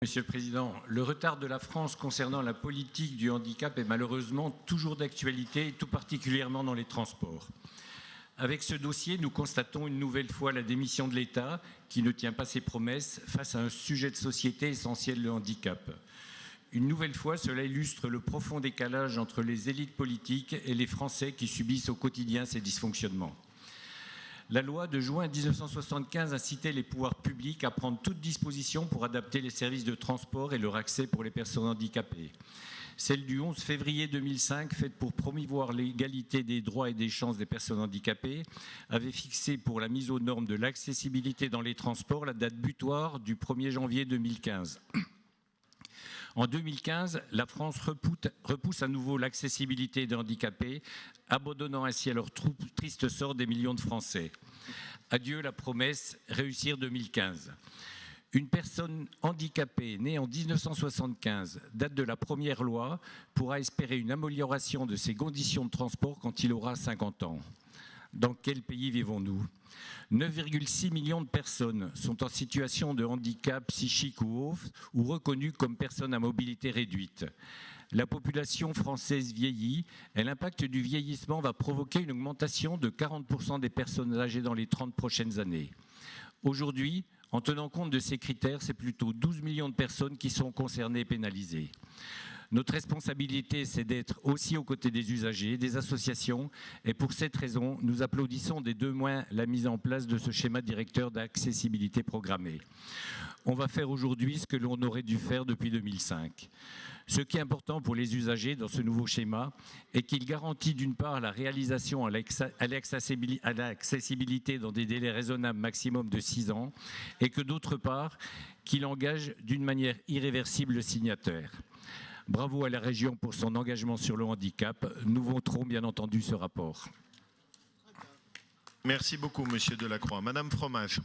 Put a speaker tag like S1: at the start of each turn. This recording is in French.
S1: Monsieur le Président, le retard de la France concernant la politique du handicap est malheureusement toujours d'actualité, tout particulièrement dans les transports. Avec ce dossier, nous constatons une nouvelle fois la démission de l'État qui ne tient pas ses promesses face à un sujet de société essentiel, le handicap. Une nouvelle fois, cela illustre le profond décalage entre les élites politiques et les Français qui subissent au quotidien ces dysfonctionnements. La loi de juin 1975 incitait les pouvoirs publics à prendre toute disposition pour adapter les services de transport et leur accès pour les personnes handicapées. Celle du 11 février 2005, faite pour promouvoir l'égalité des droits et des chances des personnes handicapées, avait fixé pour la mise aux normes de l'accessibilité dans les transports la date butoir du 1er janvier 2015. En 2015, la France repousse à nouveau l'accessibilité des handicapés, abandonnant ainsi à leur triste sort des millions de Français. Adieu la promesse « Réussir 2015 ». Une personne handicapée née en 1975, date de la première loi, pourra espérer une amélioration de ses conditions de transport quand il aura 50 ans. Dans quel pays vivons-nous ? 9,6 millions de personnes sont en situation de handicap psychique ou reconnues comme personnes à mobilité réduite. La population française vieillit et l'impact du vieillissement va provoquer une augmentation de 40% des personnes âgées dans les 30 prochaines années. Aujourd'hui, en tenant compte de ces critères, c'est plutôt 12 millions de personnes qui sont concernées et pénalisées. Notre responsabilité, c'est d'être aussi aux côtés des usagers, des associations, et pour cette raison, nous applaudissons des deux mains la mise en place de ce schéma directeur d'accessibilité programmée. On va faire aujourd'hui ce que l'on aurait dû faire depuis 2005. Ce qui est important pour les usagers dans ce nouveau schéma est qu'il garantit d'une part la réalisation à l'accessibilité dans des délais raisonnables maximum de 6 ans et que d'autre part, qu'il engage d'une manière irréversible le signataire. Bravo à la région pour son engagement sur le handicap. Nous voterons bien entendu ce rapport.
S2: Merci beaucoup, Monsieur Delacroix. Madame Fromage.